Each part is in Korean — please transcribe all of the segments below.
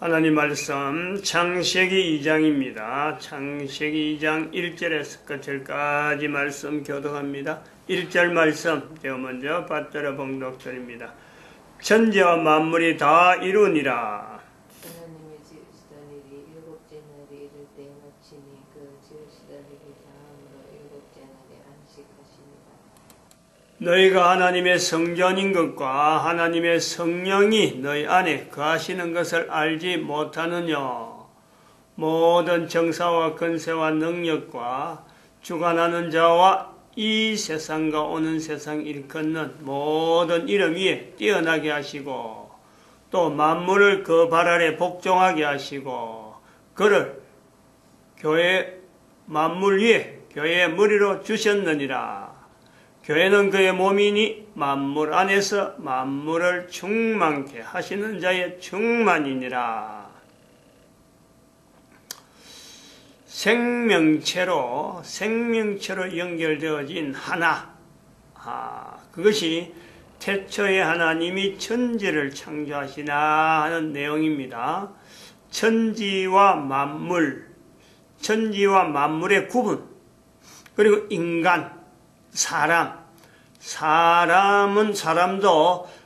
하나님 말씀 창세기 2장입니다. 창세기 2장 1절에서 끝절까지 말씀 교독합니다. 1절 말씀 제가 먼저 받들어 봉독드립니다. 천지와 만물이 다 이루니라. 하나님이 지으시던 일이 일곱째 날이 이를 때 마치니 그 지으시던 일이 다함으로 일곱째 날에 안식하시니라. 너희가 하나님의 성전인 것과 하나님의 성령이 너희 안에 거하시는 것을 알지 못하느냐. 모든 정사와 권세와 능력과 주관하는 자와 이 세상과 오는 세상 일컫는 모든 이름 위에 뛰어나게 하시고 또 만물을 그 발 아래 복종하게 하시고 그를 교회 만물 위에 교회의 머리로 주셨느니라. 교회는 그의 몸이니 만물 안에서 만물을 충만케 하시는 자의 충만이니라. 생명체로 연결되어진 하나, 그것이 태초에 하나님이 천지를 창조하시나 하는 내용입니다. 천지와 만물의 구분, 그리고 인간, 사람도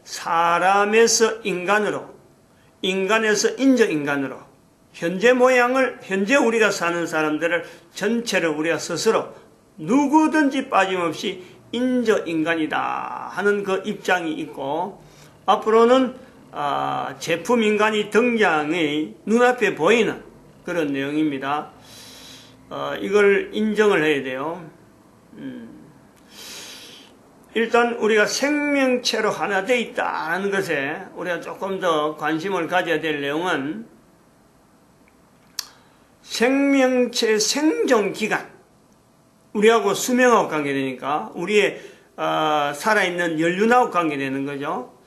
사람에서 인간으로, 인간에서 인조인간으로, 현재 우리가 사는 사람들을 전체를 우리가 스스로 누구든지 빠짐없이 인조인간이다 하는 그 입장이 있고, 앞으로는 제품인간이 등장의 눈앞에 보이는 그런 내용입니다. 이걸 인정을 해야 돼요. 일단 우리가 생명체로 하나 되어 있다는 것에 우리가 조금 더 관심을 가져야 될 내용은 생명체 생존기간, 우리하고 수명하고 관계되니까 우리의 살아있는 연륜하고 관계되는 거죠.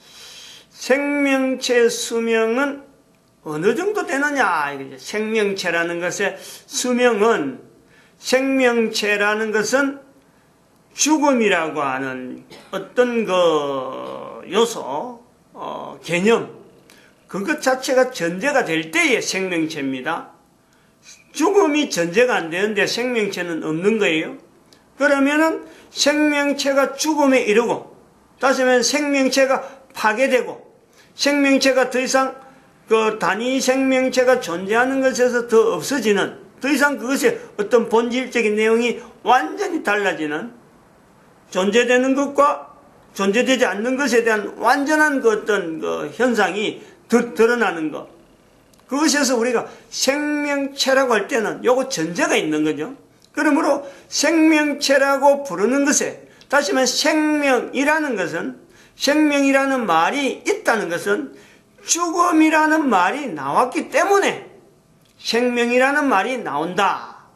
생명체 수명은 어느 정도 되느냐 이거죠. 생명체라는 것의 수명은, 생명체라는 것은 죽음이라고 하는 어떤 그 요소, 개념, 그것 자체가 전제가 될 때의 생명체입니다. 죽음이 전제가 안 되는데 생명체는 없는 거예요. 그러면은 생명체가 죽음에 이르고, 다시 말하면 생명체가 파괴되고, 생명체가 더 이상 그 단위 생명체가 존재하는 것에서 더 없어지는, 더 이상 그것의 어떤 본질적인 내용이 완전히 달라지는, 존재되는 것과 존재되지 않는 것에 대한 완전한 그 어떤 그 현상이 드러나는 것. 그것에서 우리가 생명체라고 할 때는 요거 전제가 있는 거죠. 그러므로 생명체라고 부르는 것에, 다시 말해 생명이라는 말이 있다는 것은 죽음이라는 말이 나왔기 때문에 생명이라는 말이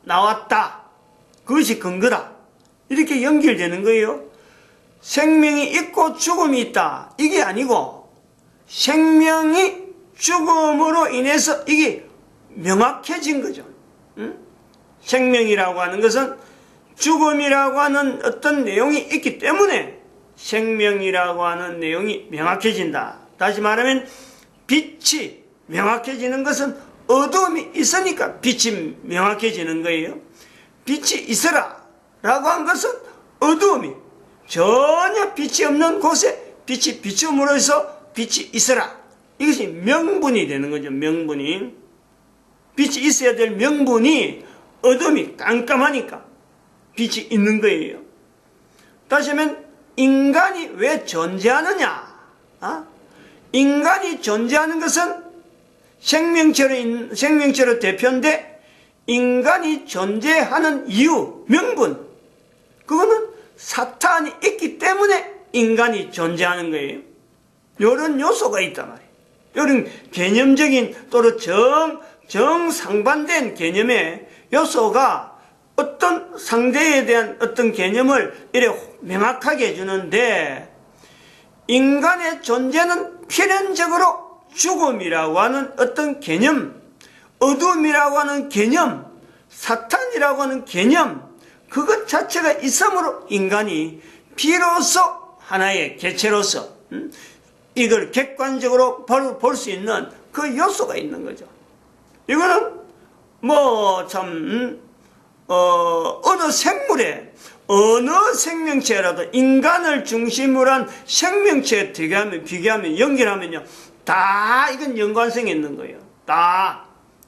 나왔다. 그것이 근거다. 이렇게 연결되는 거예요. 생명이 있고 죽음이 있다. 이게 아니고 생명이 죽음으로 인해서 이게 명확해진 거죠. 생명이라고 하는 것은 죽음이라고 하는 어떤 내용이 있기 때문에 생명이라고 하는 내용이 명확해진다. 다시 말하면 빛이 명확해지는 것은 어두움이 있으니까 빛이 명확해지는 거예요. 빛이 있어라 라고 한 것은 어두움이, 전혀 빛이 없는 곳에 빛이 비춤으로 해서 빛이 있어라. 이것이 명분이 되는 거죠. 명분이. 빛이 있어야 될 명분이 어둠이 깜깜하니까 빛이 있는 거예요. 다시 하면 인간이 왜 존재하느냐? 인간이 존재하는 것은 생명체로 대표인데, 인간이 존재하는 이유, 명분, 그거는 사탄이 있기 때문에 인간이 존재하는 거예요. 이런 요소가 있단 말이에요. 이런 개념적인 또는 정상반된 개념의 요소가 어떤 상대에 대한 어떤 개념을 이렇게 명확하게 해주는데, 인간의 존재는 필연적으로 죽음이라고 하는 어떤 개념, 어둠이라고 하는 개념, 사탄이라고 하는 개념, 그것 자체가 있음으로 인간이 비로소 하나의 개체로서 이걸 객관적으로 볼 수 있는 그 요소가 있는 거죠. 이거는 뭐 참 어느 생물에 어느 생명체라도 인간을 중심으로 한 생명체에 비교하면 연결하면요, 다 이건 연관성이 있는 거예요. 다.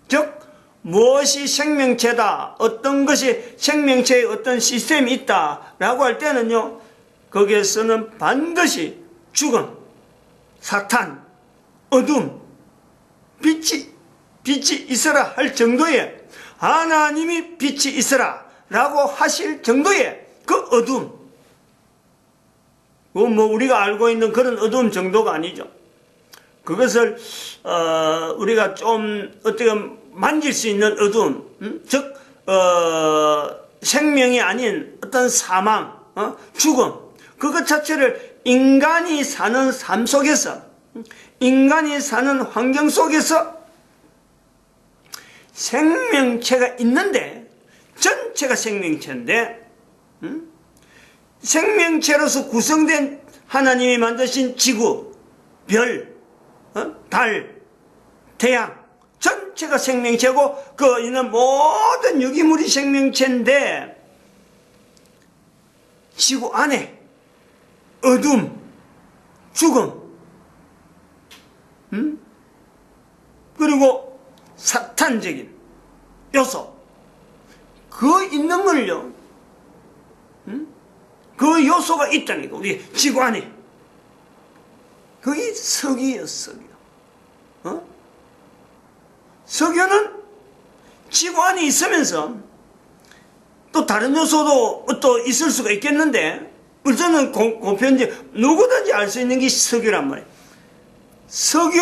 즉 무엇이 생명체다, 어떤 것이 생명체의 어떤 시스템이 있다라고 할 때는요, 거기에서는 반드시 죽음, 사탄, 어둠, 빛이 있어라 할 정도의, 하나님이 빛이 있어라 라고 하실 정도의 그 어둠, 뭐 우리가 알고 있는 그런 어둠 정도가 아니죠. 그것을 우리가 좀 어떻게 만질 수 있는 어둠, 즉 생명이 아닌 어떤 사망, 죽음, 그것 자체를 인간이 사는 삶 속에서, 인간이 사는 환경 속에서 생명체가 있는데, 전체가 생명체인데, 생명체로서 구성된 하나님이 만드신 지구, 별, 달, 태양, 전체가 생명체고 그 있는 모든 유기물이 생명체인데, 지구 안에 어둠, 죽음, 그리고 사탄적인 요소, 그 있는 걸요, 그 요소가 있다니까, 우리 지구 안에. 그게 석유예요, 석유. 석유는 지구 안에 있으면서 또 다른 요소도 또 있을 수가 있겠는데, 우선은 고편지 누구든지 알 수 있는 게 석유란 말이에요. 석유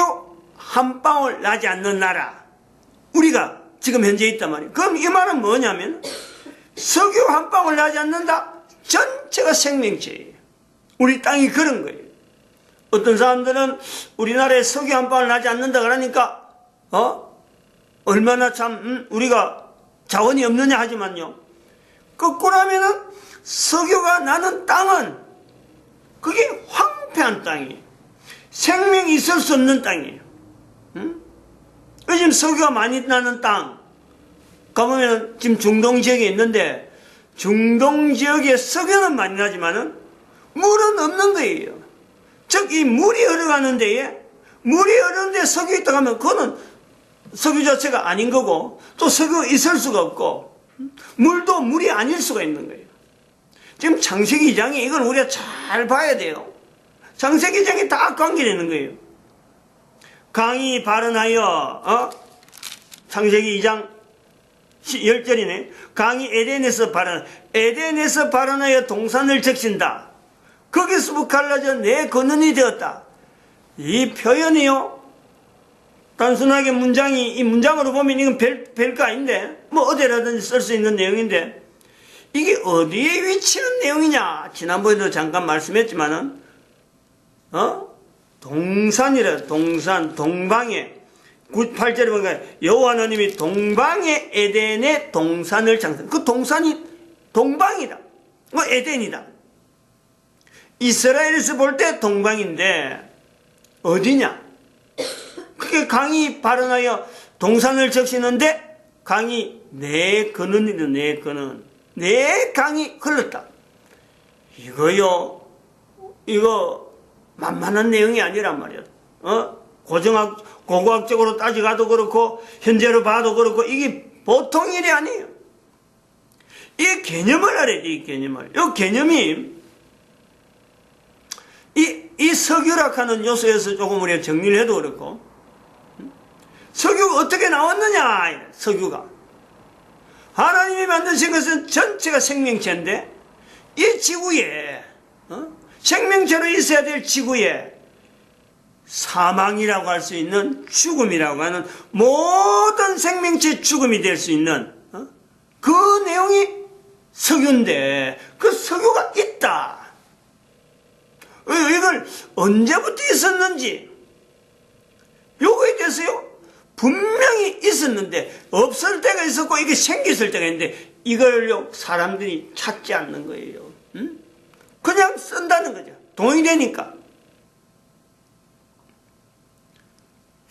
한 방울 나지 않는 나라, 우리가 지금 현재 있단 말이에요. 그럼 이 말은 뭐냐면, 석유 한 방울 나지 않는다, 전체가 생명체예요. 우리 땅이 그런 거예요. 어떤 사람들은 우리나라에 석유 한 방울 나지 않는다 그러니까 얼마나 참 우리가 자원이 없느냐 하지만요, 거꾸로 하면은 석유가 나는 땅은 그게 황폐한 땅이에요. 생명이 있을 수 없는 땅이에요. 요즘 석유가 많이 나는 땅 가보면 지금 중동 지역에 있는데, 중동 지역에 석유는 많이 나지만은 물은 없는 거예요. 즉 이 물이 흘러가는 데에, 물이 흐르는 데에 석유 있다고 하면 그거는 석유 자체가 아닌 거고, 또 석유가 있을 수가 없고, 물도 물이 아닐 수가 있는 거예요. 지금 창세기 2장에 이걸 우리가 잘 봐야 돼요. 창세기 2장에 다 관계되는 거예요. 강이 발언하여, 창세기 2장 10절이네. 강이 에덴에서 발언하여 동산을 적신다. 거기서 갈라져 내 근원이 되었다. 이 표현이요, 단순하게 이 문장으로 보면 이건 별거 아닌데, 뭐 어디라든지 쓸 수 있는 내용인데, 이게 어디에 위치한 내용이냐? 지난번에도 잠깐 말씀했지만은, 동산이라, 동산, 동방에, 8절에 보니까 여호와 하나님이 동방의 에덴에 동산을 창설. 그 동산이 동방이다. 에덴이다. 이스라엘에서 볼 때 동방인데 어디냐? 그게 강이 발언하여 동산을 적시는데, 강이 내 근원이다. 내 근원. 내 강이 흘렀다. 이거 만만한 내용이 아니란 말이야. 고고학적으로 따져가도 그렇고, 현재로 봐도 그렇고, 이게 보통 일이 아니에요. 이 개념을 알아야 돼, 이 개념을. 이 개념이, 이 석유락하는 요소에서 조금 우리가 정리를 해도 그렇고, 석유가 어떻게 나왔느냐, 석유가. 하나님이 만드신 것은 전체가 생명체인데, 이 지구에, 생명체로 있어야 될 지구에, 사망이라고 할 수 있는, 죽음이라고 하는 모든 생명체 죽음이 될 수 있는 그 내용이 석유인데, 그 석유가 있다. 이걸 언제부터 있었는지, 요거에 대해서요, 분명히 있었는데, 없을 때가 있었고 이게 생겼을 때가 있는데, 이걸요 사람들이 찾지 않는 거예요. 그냥 쓴다는 거죠. 돈이 되니까.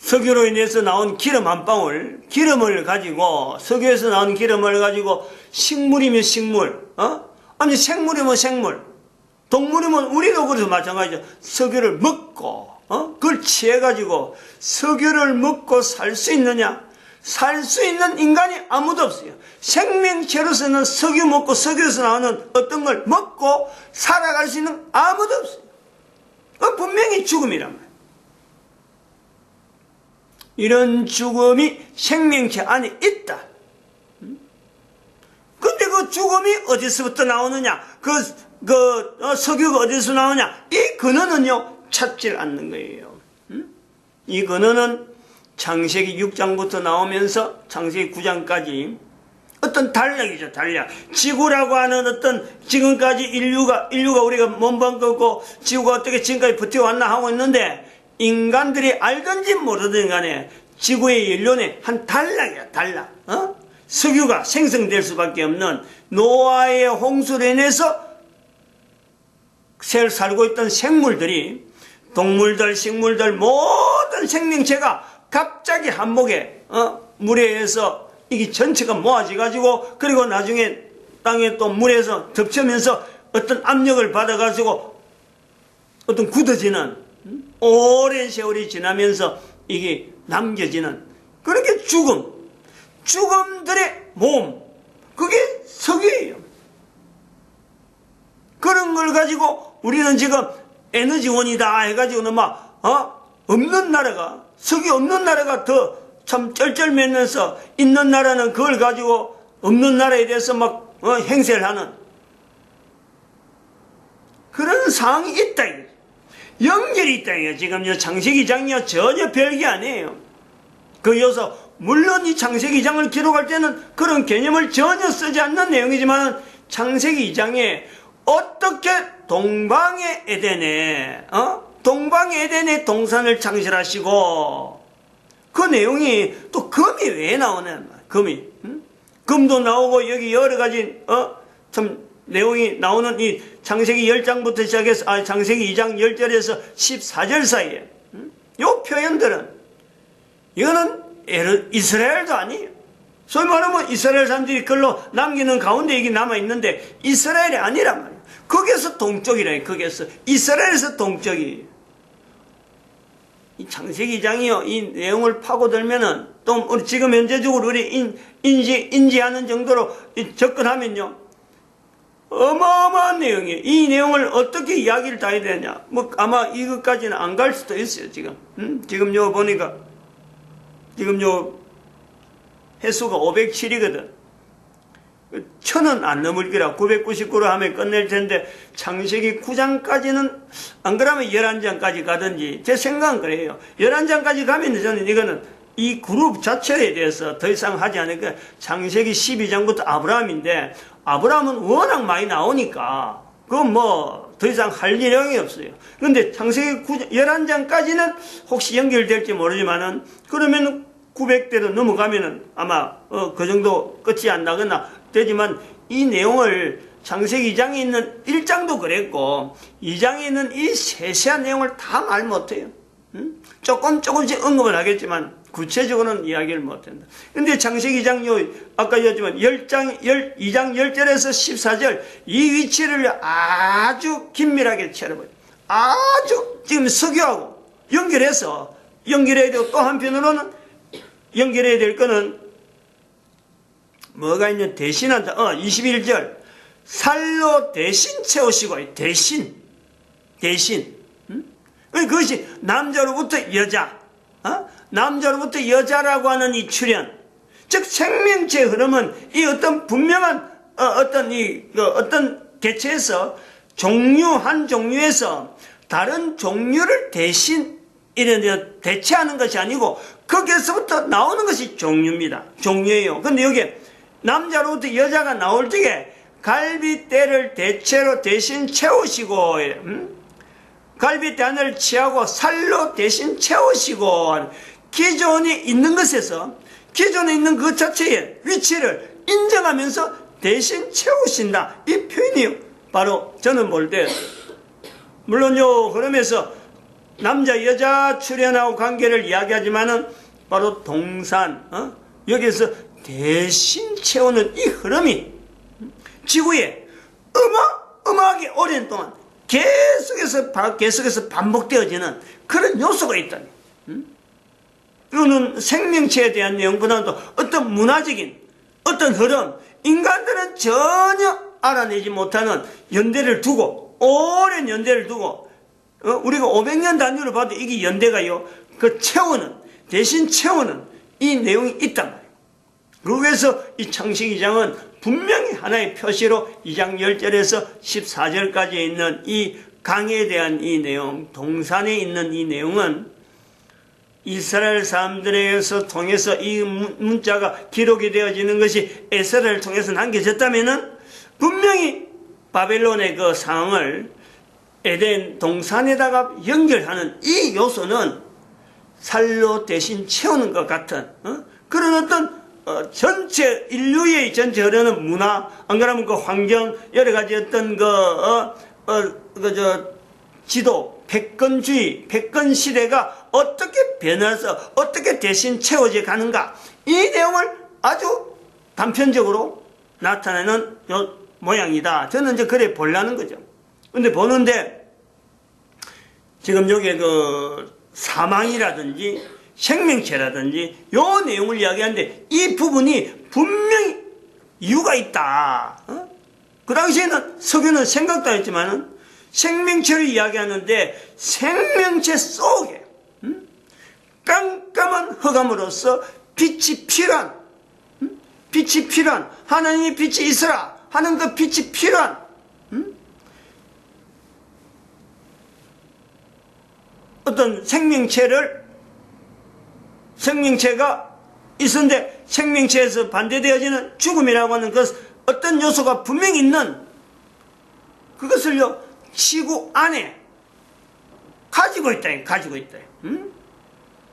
석유로 인해서 나온 기름 한 방울, 기름을 가지고, 석유에서 나온 기름을 가지고 식물이면 식물, 아니 생물이면 생물, 동물이면 우리도 그래서 마찬가지죠. 석유를 먹고, 그걸 취해가지고 석유를 먹고 살 수 있느냐? 살 수 있는 인간이 아무도 없어요. 생명체로서는 석유 먹고 석유에서 나오는 어떤 걸 먹고 살아갈 수 있는 아무도 없어요. 분명히 죽음이란 말이에요. 이런 죽음이 생명체 안에 있다. 근데 그 죽음이 어디서부터 나오느냐? 석유가 어디서 나오냐? 이 근원은요, 찾질 않는 거예요. 이 근원은 창세기 6장부터 나오면서 창세기 9장까지 어떤 단락이죠, 단락. 지구라고 하는 어떤 지금까지 인류가 우리가 몸방거고 지구가 어떻게 지금까지 버텨왔나 하고 있는데 인간들이 알든지 모르든 간에 지구의 연륜의 한 단락이야, 단락. 석유가 생성될 수밖에 없는 노아의 홍수로 인해서 살고 있던 생물들이 동물들, 식물들 모든 생명체가 갑자기 한목에 물에 의해서 이게 전체가 모아져 가지고 그리고 나중에 땅에 또 물에서 덮치면서 어떤 압력을 받아 가지고 어떤 굳어지는 오랜 세월이 지나면서 이게 남겨지는 그렇게 죽음들의 모험, 그게 석유예요. 그런 걸 가지고 우리는 지금 에너지원이다 해가지고는 없는 나라가, 석유 없는 나라가 더 참 쩔쩔매면서 있는 나라는 그걸 가지고 없는 나라에 대해서 행세를 하는 그런 상황이 있다. 연결이 있다. 지금 창세기 장이요 전혀 별게 아니에요. 여기서 물론 이 창세기 장을 기록할 때는 그런 개념을 전혀 쓰지 않는 내용이지만 창세기 2장에 어떻게 동방의 에덴에 동산을 창실하시고 그 내용이 또 금이 왜 나오냐? 금이 금도 나오고 여기 여러 가지 참 내용이 나오는 이 창세기 10장부터 시작해서 창세기 2장 10절에서 14절 사이에 요 표현들은 이거는 이스라엘도 아니에요. 소위 말하면 이스라엘 사람들이 글로 남기는 가운데 이게 남아있는데 이스라엘이 아니란 말이에요. 거기에서 동쪽이라요. 거기에서 이스라엘에서 동쪽이에요. 이 창세기 2장이요 이 내용을 파고들면은 또 지금 현재적으로 우리 인지하는 정도로 접근하면요 어마어마한 내용이에요. 이 내용을 어떻게 이야기를 다 해야 되냐? 아마 이것까지는 안 갈 수도 있어요. 지금 요 보니까 지금 요 횟수가 507이거든. 1000은 안 넘을 거라 999로 하면 끝낼 텐데 창세기 9장까지는 안 그러면 11장까지 가든지 제 생각은 그래요. 11장까지 가면 저는 이거는 이 그룹 자체에 대해서 더 이상 하지 않을까. 창세기 12장부터 아브라함인데 아브라함은 워낙 많이 나오니까 그건 더 이상 할 내용이 없어요. 근데 창세기 11장까지는 혹시 연결될지 모르지만은 그러면 900대로 넘어가면은 아마 그 정도 끝이 안 나거나 되지만 이 내용을 창세기 2장에 있는 1장도 그랬고 2장에 있는 이 세세한 내용을 다 말 못해요. 조금씩 언급을 하겠지만 구체적으로는 이야기를 못한다. 근데 창세기 2장 아까 얘기했지만 2장 10절에서 14절 이 위치를 아주 긴밀하게 cher어봐요. 아주 지금 석유하고 연결해야 되고 또 한편으로는 연결해야 될 거는 뭐가 있냐? 대신한다. 21절 살로 대신 채우시고 대신 그것이 남자로부터 여자 남자로부터 여자라고 하는 이 출현 즉 생명체의 흐름은 이 어떤 분명한 어떤 개체에서 한 종류에서 다른 종류를 대체하는 것이 아니고 거기에서부터 나오는 것이 종류예요. 근데 여기 남자로부터 여자가 나올 적에 갈빗대를 대신 채우시고 갈빗대 하나를 취하고 살로 대신 채우시고 기존에 있는 것에서 기존에 있는 그 자체의 위치를 인정하면서 대신 채우신다. 이 표현이요. 바로 저는 볼 때 물론요 그러면서 남자 여자 출현하고 관계를 이야기하지만은 바로 동산, 여기서 대신 채우는 이 흐름이 지구에 어마어마하게 오랜 동안 계속해서 반복되어지는 그런 요소가 있다니. 이거는 생명체에 대한 내용보다도 어떤 문화적인 어떤 흐름, 인간들은 전혀 알아내지 못하는 연대를 두고, 오랜 연대를 두고, 우리가 500년 단위로 봐도 이게 연대가요, 대신 채우는 이 내용이 있단 말이에요. 그래서 이 창세기 2장은 분명히 하나의 표시로 2장 10절에서 14절까지 있는 이 강에 대한 이 내용, 동산에 있는 이 내용은 이스라엘 사람들에게서 통해서 이 문자가 기록이 되어지는 것이 에스라를 통해서 남겨졌다면은 분명히 바벨론의 그 상황을 에덴 동산에다가 연결하는 이 요소는 살로 대신 채우는 것 같은 그런 어떤 전체 인류의 전체 흐르는 문화, 안 그러면 그 환경, 여러 가지 어떤 지도, 패권주의, 패권 시대가 어떻게 변해서 어떻게 대신 채워져 가는가, 이 내용을 아주 단편적으로 나타내는 모양이다. 저는 이제 그래 보려는 거죠. 근데 보는데 지금 여기에 그 사망이라든지 생명체라든지 요 내용을 이야기하는데 이 부분이 분명히 이유가 있다. 그 당시에는 석유는 생각도 했지만은 생명체를 이야기하는데 생명체 속에 깜깜한 흑암으로서 빛이 필요한, 하나님의 빛이 있으라 하는 그 빛이 필요한 어떤 생명체가 있었는데 생명체에서 반대되어지는 죽음이라고 하는 그 어떤 요소가 분명히 있는 그것을요 지구 안에 가지고 있다.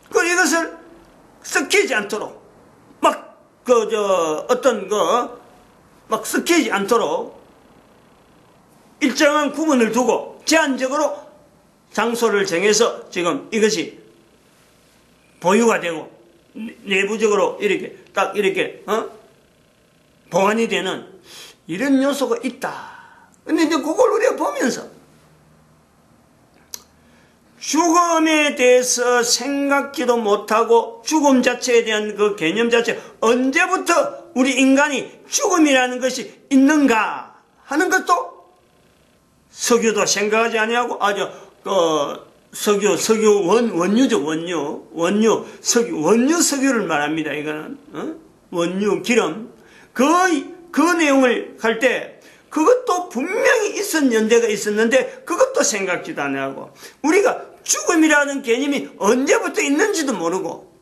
그리고 이것을 섞이지 않도록 섞이지 않도록 일정한 구분을 두고 제한적으로 장소를 정해서 지금 이것이 보유가 되고 내부적으로 이렇게 보관이 되는 이런 요소가 있다. 근데 이제 그걸 우리가 보면서 죽음에 대해서 생각지도 못하고 죽음 자체에 대한 그 개념 자체, 언제부터 우리 인간이 죽음이라는 것이 있는가 하는 것도 석유도 생각하지 아니하고 원유죠. 원유 석유를 말합니다. 이거는 원유 기름 그 내용을 할 때 그것도 분명히 연대가 있었는데 그것도 생각지도 안 하고, 우리가 죽음이라는 개념이 언제부터 있는지도 모르고,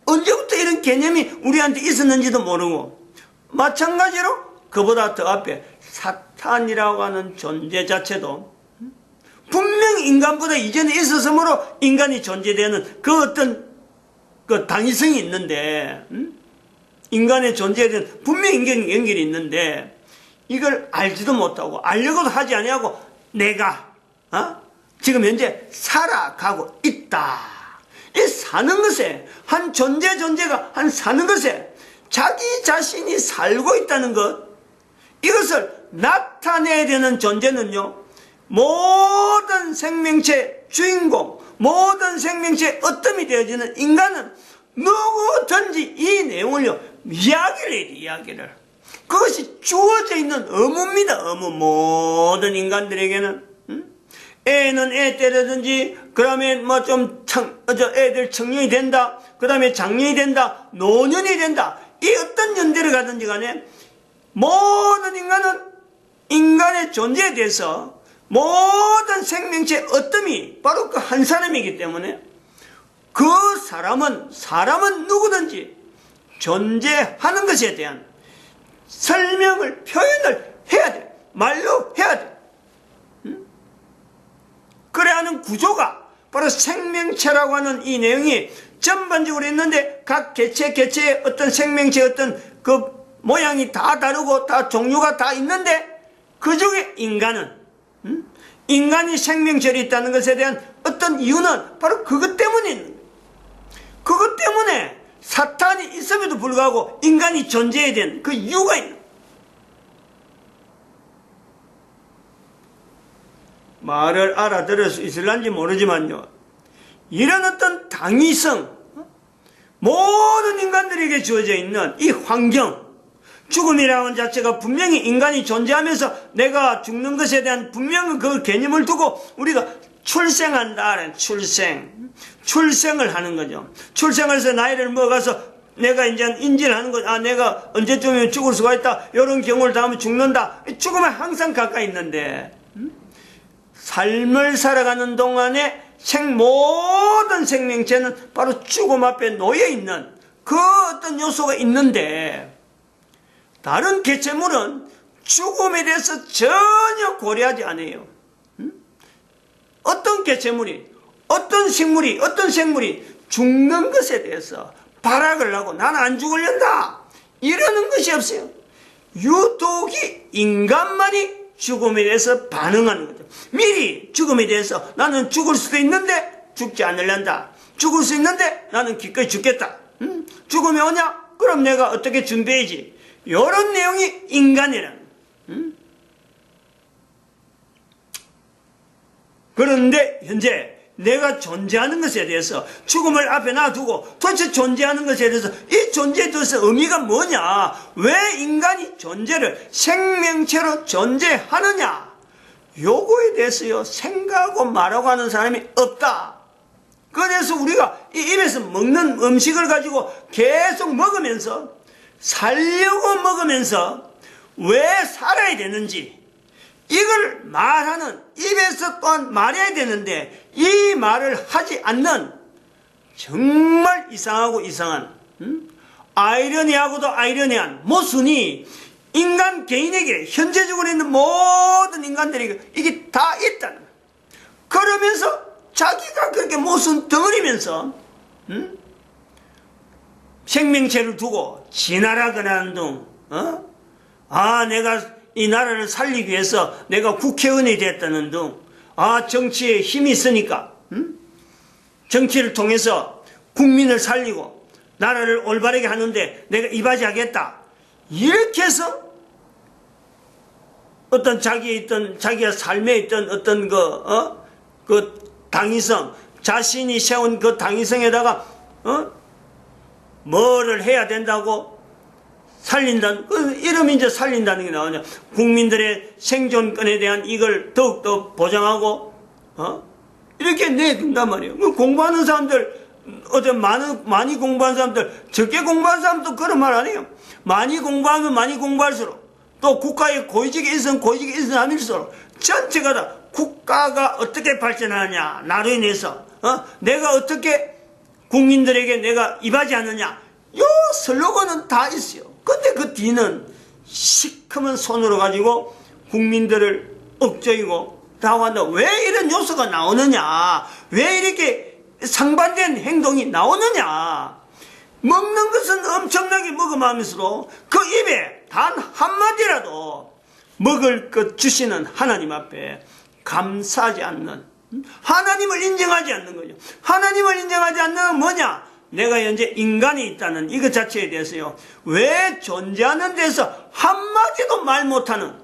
언제부터 이런 개념이 우리한테 있었는지도 모르고, 마찬가지로 그보다 더 앞에 사탄이라고 하는 존재 자체도 분명히 인간보다 이전에 있었으므로 인간이 존재되는 그 어떤 그 당위성이 있는데, 인간의 존재에 대한 분명히 연결이 있는데 이걸 알지도 못하고 알려고도 하지 아니하고 내가 지금 현재 살아가고 있다. 이 사는 것에 한 존재가 사는 것에 자기 자신이 살고 있다는 것, 이것을 나타내야 되는 존재는요, 모든 생명체 주인공, 모든 생명체의 어뜸이 되어지는 인간은 누구든지 이 내용을요 이야기를 그것이 주어져 있는 의무입니다. 의무. 모든 인간들에게는 애는 애 때라든지, 그 다음에 애들 청년이 된다, 그 다음에 장년이 된다, 노년이 된다, 이 어떤 연대를 가든지 간에 모든 인간은 인간의 존재에 대해서 모든 생명체의 어뜸이 바로 그 한 사람이기 때문에 그 사람은 누구든지 존재하는 것에 대한 설명을, 표현을 해야 돼. 말로 해야 돼. 그래야 하는 구조가 바로 생명체라고 하는 이 내용이 전반적으로 있는데, 각 개체의 어떤 생명체의 어떤 그 모양이 다 다르고 다 종류가 다 있는데 그 중에 인간은 인간이 생명체로 있다는 것에 대한 어떤 이유는 바로 그것 때문에 있는 거예요. 그것 때문에 사탄이 있음에도 불구하고 인간이 존재해야 되는 그 이유가 있는 거예요. 말을 알아들을 수 있을런지 모르지만요, 이런 어떤 당위성, 모든 인간들에게 주어져 있는 이 환경, 죽음이라는 자체가 분명히 인간이 존재하면서 내가 죽는 것에 대한 분명한 그 개념을 두고 우리가 출생한다는 출생을 하는 거죠. 출생을 해서 나이를 먹어서 내가 이제 인지를 하는 거죠. 아, 내가 언제쯤이면 죽을 수가 있다. 이런 경우를 당하면 죽는다. 죽음에 항상 가까이 있는데, 삶을 살아가는 동안에 모든 생명체는 바로 죽음 앞에 놓여 있는 그 어떤 요소가 있는데, 다른 개체물은 죽음에 대해서 전혀 고려하지 않아요. 어떤 개체물이, 어떤 식물이, 어떤 생물이 죽는 것에 대해서 발악을 하고 나는 안 죽으련다 이러는 것이 없어요. 유독이 인간만이 죽음에 대해서 반응하는 거죠. 미리 죽음에 대해서 나는 죽을 수도 있는데 죽지 않으련다. 죽을 수 있는데 나는 기꺼이 죽겠다. 죽음이 오냐? 그럼 내가 어떻게 준비해야지. 이런 내용이 인간이라는. 그런데 현재 내가 존재하는 것에 대해서 죽음을 앞에 놔두고 도대체 존재하는 것에 대해서 이 존재에 대해서 의미가 뭐냐? 왜 인간이 존재를 생명체로 존재하느냐? 요거에 대해서요 생각하고 말하고 하는 사람이 없다. 그래서 우리가 이 입에서 먹는 음식을 가지고 계속 먹으면서 살려고 먹으면서 왜 살아야 되는지 이걸 말하는 입에서 또한 말해야 되는데 이 말을 하지 않는 정말 이상하고 이상한 아이러니하고도 아이러니한 모순이 인간 개인에게 현재적으로 있는 모든 인간들에게 이게 다 있다는 거예요. 그러면서 자기가 그렇게 모순 덩어리면서 생명체를 두고 진화라거나 하는 둥 내가 이 나라를 살리기 위해서 내가 국회의원이 됐다는 둥 정치에 힘이 있으니까 정치를 통해서 국민을 살리고 나라를 올바르게 하는데 내가 이바지하겠다 이렇게 해서 어떤 자기의 삶에 있던 어떤 그 당위성 자신이 세운 그 당위성에다가 뭐를 해야 된다고 살린다는, 이름이 이제 살린다는 게 나오냐. 국민들의 생존권에 대한 이걸 더욱더 보장하고, 이렇게 내둔단 말이에요. 공부하는 사람들, 많이 공부한 사람들, 적게 공부한 사람도 그런 말 안 해요. 많이 공부하면 많이 공부할수록, 또 국가의 고위직에 있으면 고위직에 있으면 하면서, 전체가 다 국가가 어떻게 발전하느냐, 나로 인해서, 내가 어떻게 국민들에게 내가 이바지하느냐, 요 슬로건은 다 있어요. 근데 그 뒤는 시커먼 손으로 가지고 국민들을 억제이고 다 한다. 왜 이런 요소가 나오느냐? 왜 이렇게 상반된 행동이 나오느냐? 먹는 것은 엄청나게 먹어가면서도 그 입에 단 한마디라도 먹을 것 주시는 하나님 앞에 감사하지 않는, 하나님을 인정하지 않는 거죠. 하나님을 인정하지 않는 건 뭐냐? 내가 현재 인간이 있다는 이것 자체에 대해서요, 왜 존재하는 데서 한마디도 말 못하는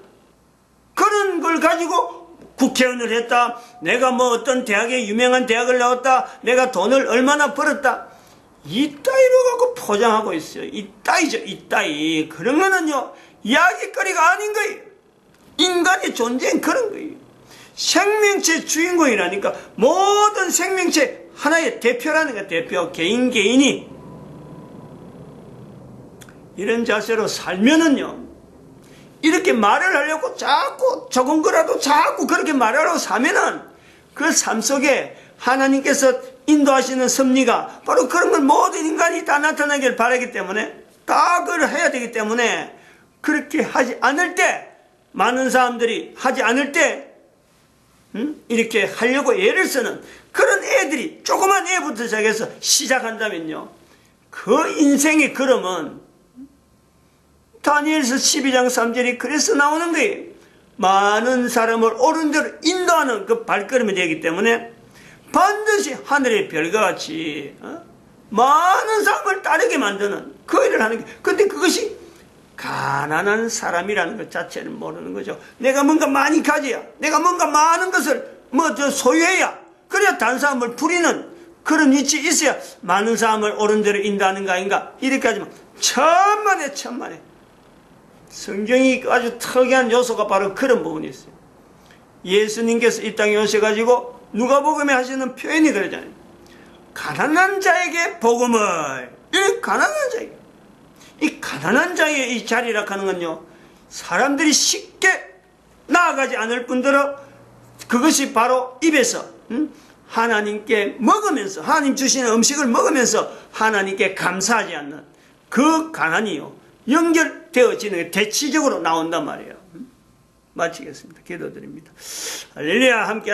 그런 걸 가지고 국회의원을 했다, 내가 뭐 어떤 대학에 유명한 대학을 나왔다, 내가 돈을 얼마나 벌었다, 이따위로 갖고 포장하고 있어요. 이따위죠, 이따위. 그런 거는요 이야기거리가 아닌 거예요. 인간의 존재는 그런 거예요. 생명체 주인공이라니까. 모든 생명체 하나의 대표라는 거야. 대표. 개인이 이런 자세로 살면은요, 이렇게 말을 하려고 자꾸 적은 거라도 자꾸 그렇게 말하려고 사면은 그 삶 속에 하나님께서 인도하시는 섭리가 바로 그런 걸 모든 인간이 다 나타나길 바라기 때문에, 다 그걸 해야 되기 때문에, 그렇게 하지 않을 때, 많은 사람들이 하지 않을 때 이렇게 하려고 애를 쓰는 그런 애들이, 조그만 애부터 시작해서 시작한다면요, 그 인생의 걸음은 다니엘서 12장 3절이 그래서 나오는 거예요. 많은 사람을 옳은 대로 인도하는 그 발걸음이 되기 때문에 반드시 하늘의 별과 같이 많은 사람을 따르게 만드는 그 일을 하는 게, 근데 그것이 가난한 사람이라는 것 자체는 모르는 거죠. 내가 뭔가 많이 가져야, 내가 뭔가 많은 것을 소유해야, 그래야 다른 사람을 부리는 그런 위치에 있어야 많은 사람을 옳은 대로 인도하는 거 아닌가, 이렇게 하지만 천만에 성경이 아주 특이한 요소가 바로 그런 부분이 있어요. 예수님께서 이 땅에 오셔가지고 누가복음에 하시는 표현이 그러잖아요. 가난한 자에게 복음을, 이 가난한 자에게, 이 가난한 자의 이 자리라 하는 건요, 사람들이 쉽게 나아가지 않을 뿐더러 그것이 바로 입에서 하나님께 먹으면서, 하나님 주시는 음식을 먹으면서 하나님께 감사하지 않는 그 가난이요, 연결되어지는 게 대치적으로 나온단 말이에요. 마치겠습니다. 기도드립니다. 할렐루야. 함께